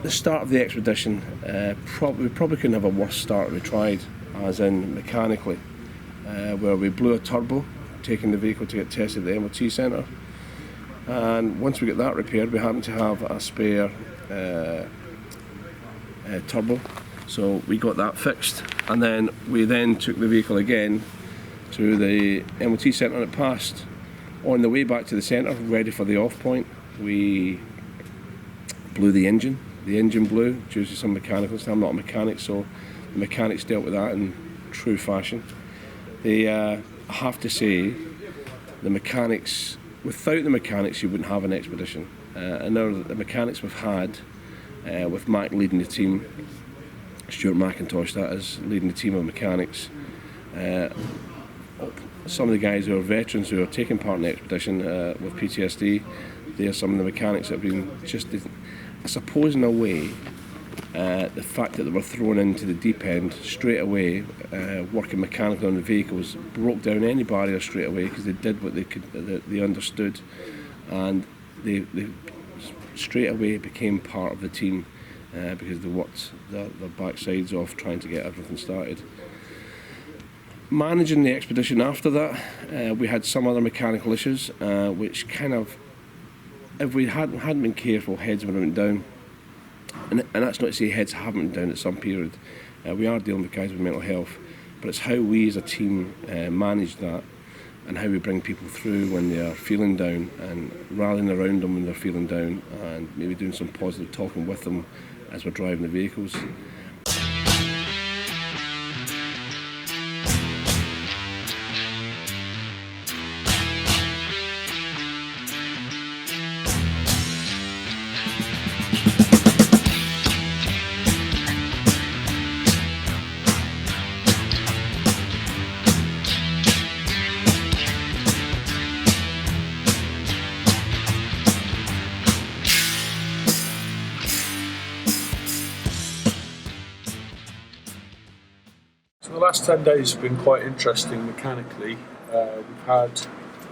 The start of the expedition, we probably couldn't have a worse start we tried, as in mechanically, where we blew a turbo, taking the vehicle to get tested at the MOT centre. And once we got that repaired, we happened to have a spare turbo, so we got that fixed. And then we took the vehicle again to the MOT centre and it passed. On the way back to the centre, ready for the off point, we blew the engine. The engine blew due to some mechanical stuff. I'm not a mechanic, so the mechanics dealt with that in true fashion. I have to say, the mechanics, without the mechanics you wouldn't have an expedition. And now the mechanics we've had, with Mac leading the team, Stuart McIntosh that is, leading the team of mechanics, some of the guys who are veterans who are taking part in the expedition with PTSD, they are some of the mechanics that have been just, I suppose in a way, the fact that they were thrown into the deep end straight away, working mechanically on the vehicles, broke down any barrier straight away because they did what they could, they understood, and they straight away became part of the team because they worked their backsides off trying to get everything started. Managing the expedition after that, we had some other mechanical issues, which kind of, if we hadn't been careful, heads would have went down. And that's not to say heads haven't been down at some period. We are dealing with guys with mental health, but it's how we as a team manage that and how we bring people through when they are feeling down and rallying around them when they're feeling down and maybe doing some positive talking with them as we're driving the vehicles. The last 10 days have been quite interesting mechanically. We've had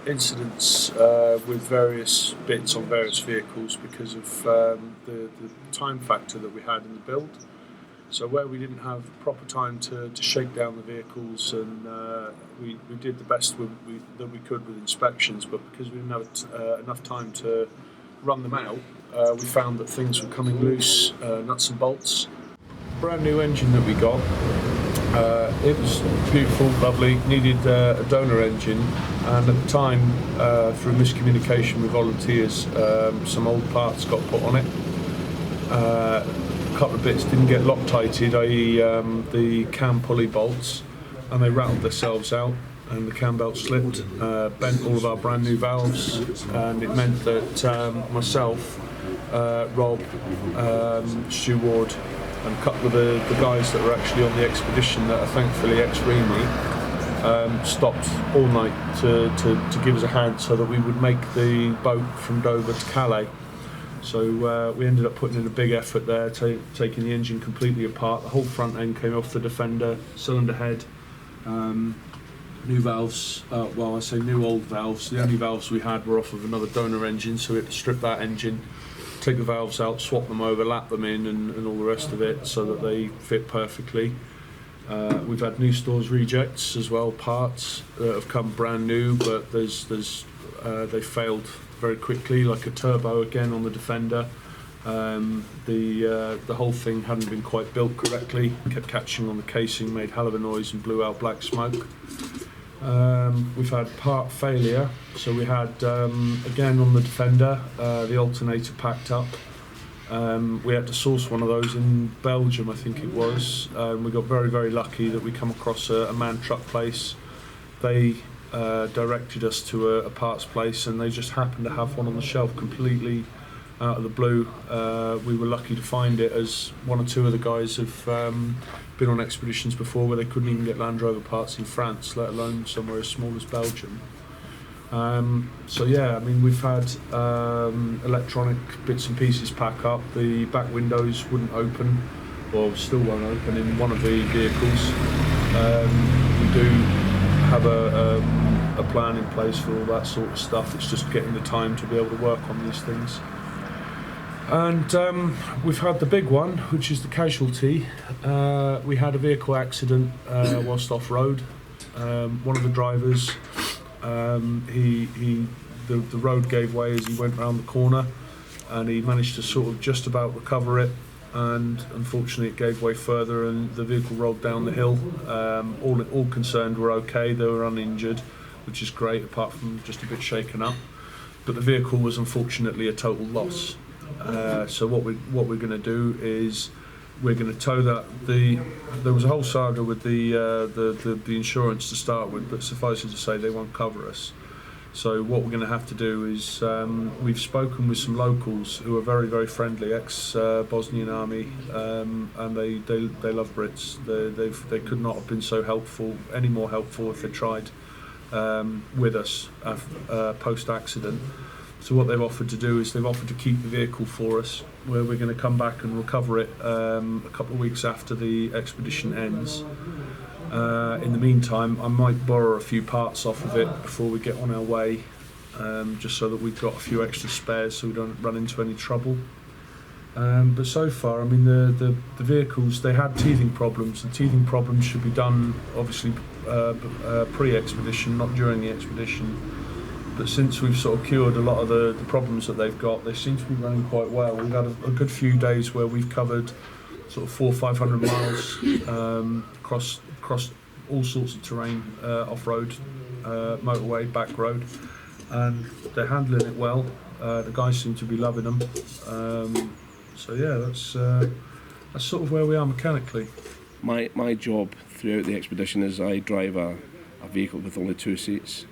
incidents with various bits on various vehicles because of the time factor that we had in the build. So where we didn't have proper time to shake down the vehicles, and we did the best that we could with inspections, but because we didn't have enough time to run them out, we found that things were coming loose, nuts and bolts. Brand new engine that we got. It was beautiful, lovely, needed a donor engine, and at the time, through miscommunication with volunteers, some old parts got put on it. A couple of bits didn't get Loctited, i.e. the cam pulley bolts, and they rattled themselves out and the cam belt slipped, bent all of our brand new valves, and it meant that myself, Rob, Stu Ward, and a couple of the guys that were actually on the expedition that are thankfully ex-Remy stopped all night to give us a hand so that we would make the boat from Dover to Calais. So we ended up putting in a big effort there, taking the engine completely apart. The whole front end came off the Defender, cylinder head, new valves, well I say new old valves, the only valves we had were off of another donor engine, so we had to strip that engine, take the valves out, swap them over, lap them in, and all the rest of it so that they fit perfectly. We've had new stores rejects as well, parts that have come brand new, but they failed very quickly, like a turbo again on the Defender. The whole thing hadn't been quite built correctly, kept catching on the casing, made hell of a noise and blew out black smoke. We've had part failure, so we had again on the Defender, the alternator packed up. We had to source one of those in Belgium, I think it was. We got very, very lucky that we come across a man truck place. They directed us to a parts place, and they just happened to have one on the shelf completely out of the blue. We were lucky to find it, as one or two of the guys have been on expeditions before where they couldn't even get Land Rover parts in France, let alone somewhere as small as Belgium. So yeah, I mean, we've had electronic bits and pieces pack up. The back windows wouldn't open, or still won't open in one of the vehicles. We do have a plan in place for all that sort of stuff. It's just getting the time to be able to work on these things. And we've had the big one, which is the casualty. We had a vehicle accident whilst off-road. One of the drivers, the road gave way as he went round the corner, and he managed to sort of just about recover it, and unfortunately it gave way further and the vehicle rolled down the hill. All concerned were okay, they were uninjured, which is great, apart from just a bit shaken up. But the vehicle was unfortunately a total loss. So what we're going to do is we're going to tow that. There was a whole saga with the insurance to start with, but suffice it to say they won't cover us. So what we're going to have to do is we've spoken with some locals who are very, very friendly, ex-Bosnian army, and they love Brits. They could not have been so helpful, any more helpful if they tried with us post-accident. So what they've offered to do is they've offered to keep the vehicle for us, where we're going to come back and recover it a couple of weeks after the expedition ends. In the meantime, I might borrow a few parts off of it before we get on our way, just so that we've got a few extra spares so we don't run into any trouble. But so far, I mean, the vehicles, they had teething problems. The teething problems should be done, obviously, pre-expedition, not during the expedition. But since we've sort of cured a lot of the problems that they've got, they seem to be running quite well. We've had a good few days where we've covered sort of 400 or 500 miles across all sorts of terrain, off-road, motorway, back road, and they're handling it well. The guys seem to be loving them. So yeah, that's sort of where we are mechanically. My job throughout the expedition is I drive a vehicle with only 2 seats.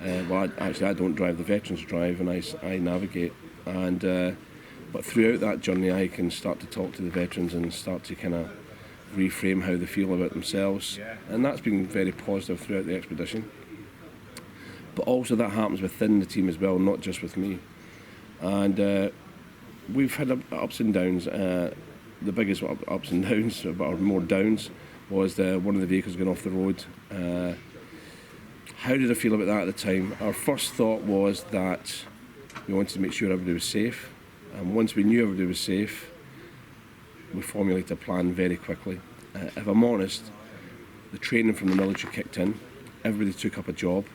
I don't drive, the veterans drive, and I navigate. But throughout that journey, I can start to talk to the veterans and start to kind of reframe how they feel about themselves, and that's been very positive throughout the expedition. But also that happens within the team as well, not just with me. And we've had ups and downs. The biggest ups and downs, or more downs, was one of the vehicles going off the road. How did I feel about that at the time? Our first thought was that we wanted to make sure everybody was safe, and once we knew everybody was safe, we formulated a plan very quickly. If I'm honest, the training from the military kicked in. Everybody took up a job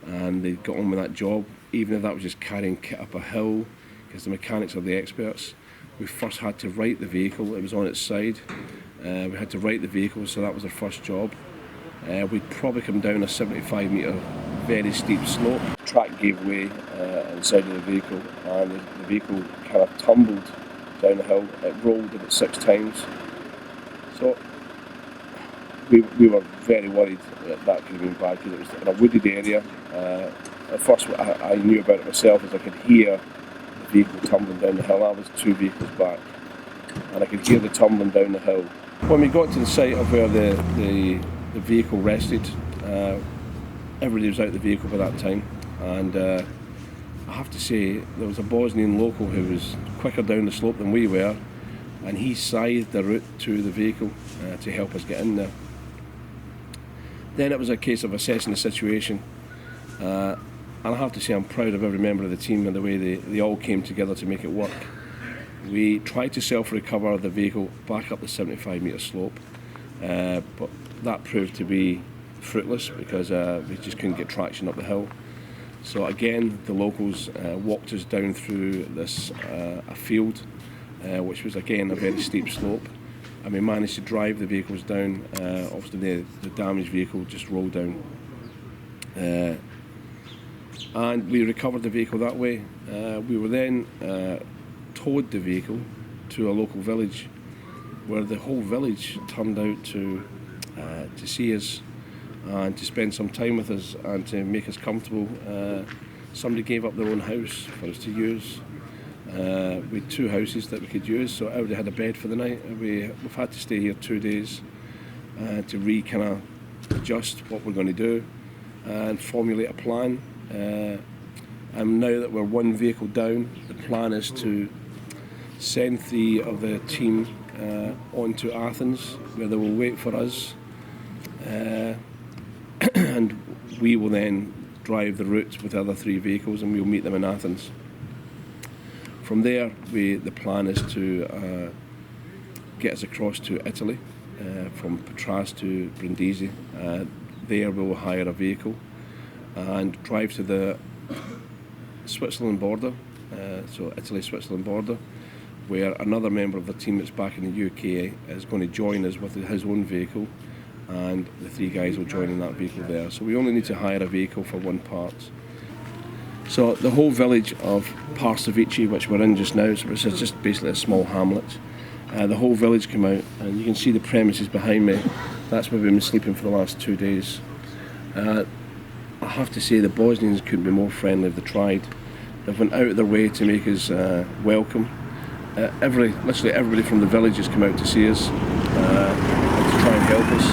and they got on with that job, even if that was just carrying kit up a hill, because the mechanics are the experts. We first had to right the vehicle, it was on its side. We had to right the vehicle, so that was our first job. We'd probably come down a 75-metre very steep slope. The track gave way inside of the vehicle, and the vehicle kind of tumbled down the hill. It rolled about 6 times. So we were very worried that could have been bad, because it was in a wooded area. At first I knew about it myself, as I could hear the vehicle tumbling down the hill. I was 2 vehicles back, and I could hear the tumbling down the hill. When we got to the site of where the vehicle rested, everybody was out of the vehicle by that time, and I have to say there was a Bosnian local who was quicker down the slope than we were, and he scythed the route to the vehicle to help us get in there. Then it was a case of assessing the situation, and I have to say I'm proud of every member of the team and the way they all came together to make it work. We tried to self-recover the vehicle back up the 75-metre slope, but that proved to be fruitless, because we just couldn't get traction up the hill. So again, the locals walked us down through this a field, which was again a very steep slope, and we managed to drive the vehicles down. Obviously the damaged vehicle just rolled down, and we recovered the vehicle that way. We were then towed the vehicle to a local village, where the whole village turned out to see us and to spend some time with us and to make us comfortable. Somebody gave up their own house for us to use. We had 2 houses that we could use, so everybody had a bed for the night. We've had to stay here 2 days to kind of adjust what we're going to do and formulate a plan. And now that we're 1 vehicle down, the plan is to send 3 of the team on to Athens, where they will wait for us, and we will then drive the route with the other 3 vehicles, and we'll meet them in Athens. From there, the plan is to get us across to Italy, from Patras to Brindisi. There we will hire a vehicle and drive to the Switzerland border, so Italy-Switzerland border, where another member of the team that's back in the UK is going to join us with his own vehicle, and the 3 guys will join in that vehicle there. So we only need to hire a vehicle for one part. So the whole village of Parsavici, which we're in just now, so it's just basically a small hamlet, the whole village came out, and you can see the premises behind me. That's where we've been sleeping for the last 2 days. I have to say the Bosnians couldn't be more friendly if they tried. They've went out of their way to make us welcome. Literally everybody from the village has come out to see us, and to try and help us.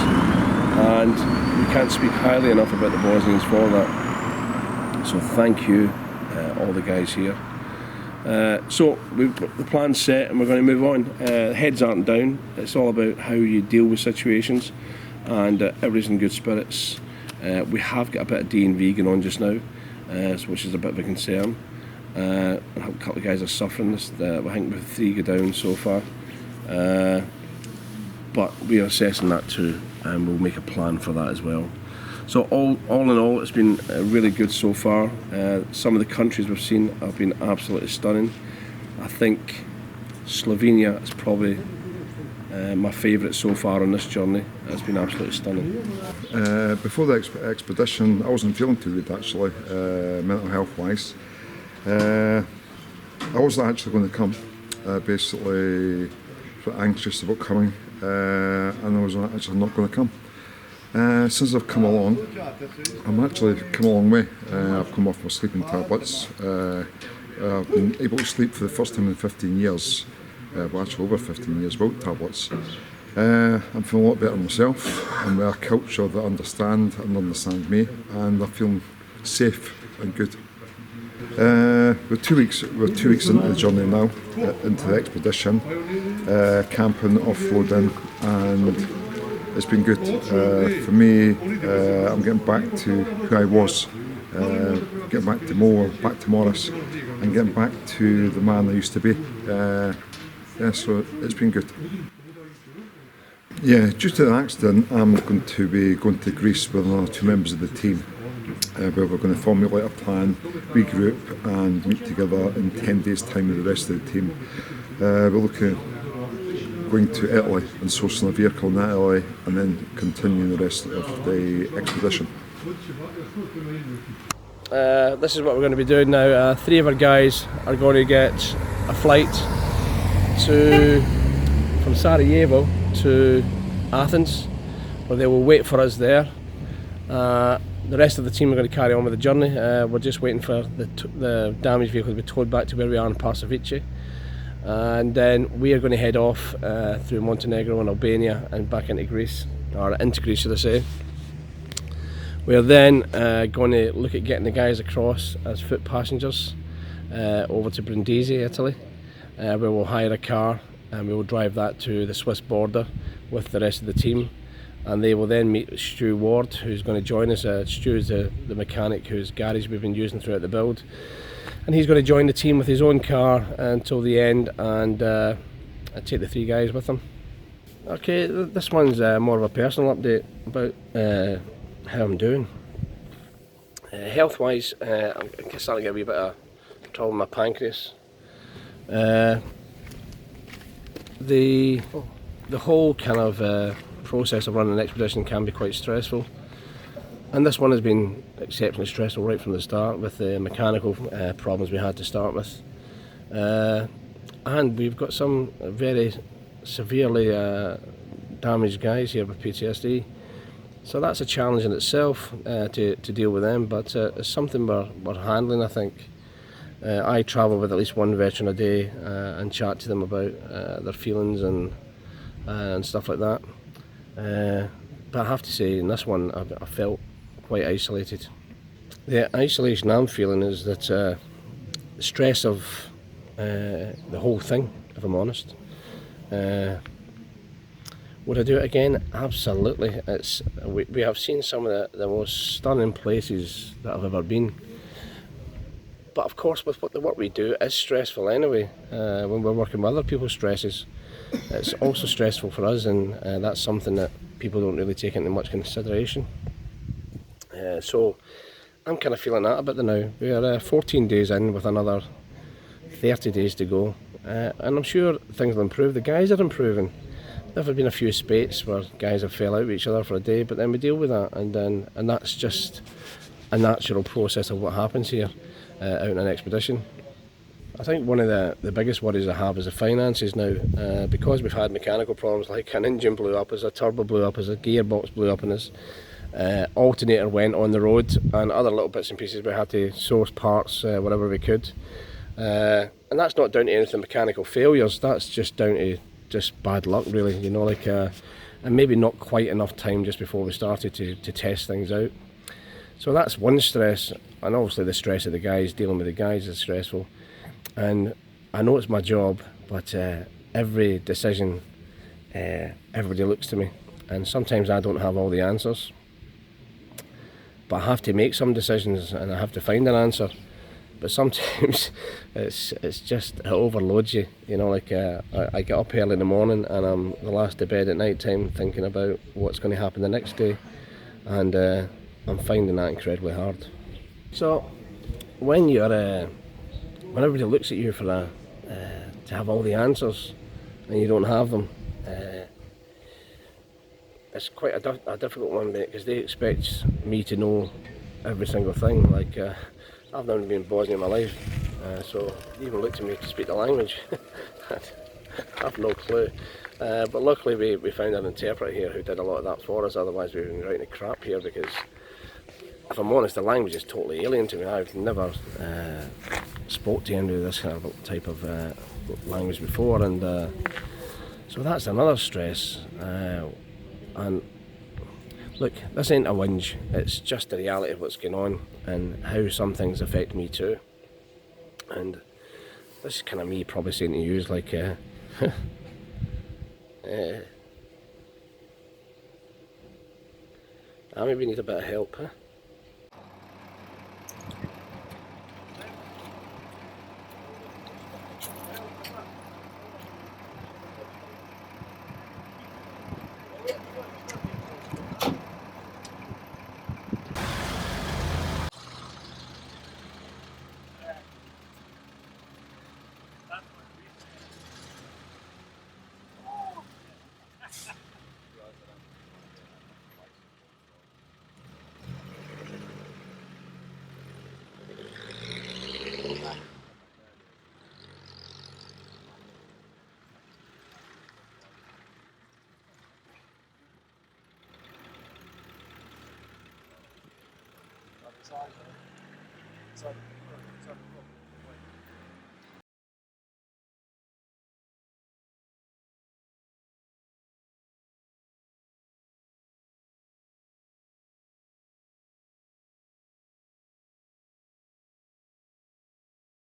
And we can't speak highly enough about the Bosnians for that. So thank you, all the guys here. So the plan's set and we're going to move on. Heads aren't down. It's all about how you deal with situations, and everybody's in good spirits. We have got a bit of D&V going on just now, which is a bit of a concern. A couple of guys are suffering this. I think we've 3 go down so far. But we are assessing that too, and we'll make a plan for that as well. So all in all, it's been really good so far. Some of the countries we've seen have been absolutely stunning. I think Slovenia is probably my favourite so far on this journey. It's been absolutely stunning. Before the expedition, I wasn't feeling too good actually, mental health wise. I wasn't actually going to come, basically anxious about coming, and I was actually not going to come. Since I've come along, I'm actually come a long way. I've come off my sleeping tablets. I've been able to sleep for the first time in 15 years, well actually over 15 years without tablets. I'm feeling a lot better myself. I'm with a culture that understand me, and I'm feeling safe and good. We're 2 weeks into the journey now, into the expedition, camping, off-roading, and it's been good. For me, I'm getting back to who I was, getting back to Morris, and getting back to the man I used to be. So it's been good. Yeah, due to the accident, I'm going to be going to Greece with another 2 members of the team, where we're going to formulate a plan, regroup, and meet together in 10 days' time with the rest of the team. We're looking at going to Italy and sourcing a vehicle in Italy, and then continuing the rest of the expedition. This is what we're going to be doing now. 3 of our guys are going to get a flight from Sarajevo to Athens, where they will wait for us there. The rest of the team are going to carry on with the journey. We're just waiting for the damaged vehicle to be towed back to where we are in Parsavici, and then we are going to head off through Montenegro and Albania and back into Greece, or into Greece should I say. We are then going to look at getting the guys across as foot passengers over to Brindisi, Italy, where we'll hire a car and we will drive that to the Swiss border with the rest of the team, and they will then meet Stu Ward, who's going to join us. Stu is the mechanic whose garage we've been using throughout the build, and he's going to join the team with his own car until the end, and take the 3 guys with him. Okay, this one's more of a personal update about how I'm doing. Health wise, I'm starting to get a wee bit of trouble with my pancreas. The whole kind of process of running an expedition can be quite stressful, and this one has been exceptionally stressful right from the start, with the mechanical problems we had to start with, and we've got some very severely damaged guys here with PTSD, so that's a challenge in itself to deal with them, but it's something we're handling, I think. I travel with at least 1 veteran a day and chat to them about their feelings and stuff like that. But I have to say, in this one, I felt quite isolated. The isolation I'm feeling is that the stress of the whole thing, if I'm honest. Would I do it again? Absolutely. We have seen some of the most stunning places that I've ever been. But of course, with the work we do is stressful anyway. When we're working with other people's stresses, it's also stressful for us, and that's something that people don't really take into much consideration. So I'm kind of feeling that a bit now. We're 14 days in with another 30 days to go, and I'm sure things will improve. The guys are improving. There have been a few spates where guys have fell out with each other for a day, but then we deal with that, and that's just a natural process of what happens here out in an expedition. I think one of the biggest worries I have is the finances now, because we've had mechanical problems like an engine blew up, as a turbo blew up, as a gearbox blew up in us, alternator went on the road, and other little bits and pieces we had to source parts wherever we could. And that's not down to anything mechanical failures, that's just down to just bad luck really, you know, like and maybe not quite enough time just before we started to test things out. So that's one stress, and obviously the stress of the guys, dealing with the guys is stressful. And I know it's my job, but every decision, everybody looks to me, and sometimes I don't have all the answers. But I have to make some decisions and I have to find an answer. But sometimes it's just, it overloads you, you know, like I get up early in the morning and I'm the last to bed at night time thinking about what's going to happen the next day, and I'm finding that incredibly hard. So when when everybody looks at you for to have all the answers and you don't have them, it's quite a difficult one, because they expect me to know every single thing. Like I've never been in Bosnia in my life, so they even look to me to speak the language. I've no clue. But luckily we found an interpreter here who did a lot of that for us, otherwise we'd been writing crap here, because if I'm honest, the language is totally alien to me. I've never spoke to anybody with this kind of type of language before, and so that's another stress. And look, this ain't a whinge, it's just the reality of what's going on and how some things affect me too. And this is kind of me probably saying to you, like, I maybe need a bit of help, huh?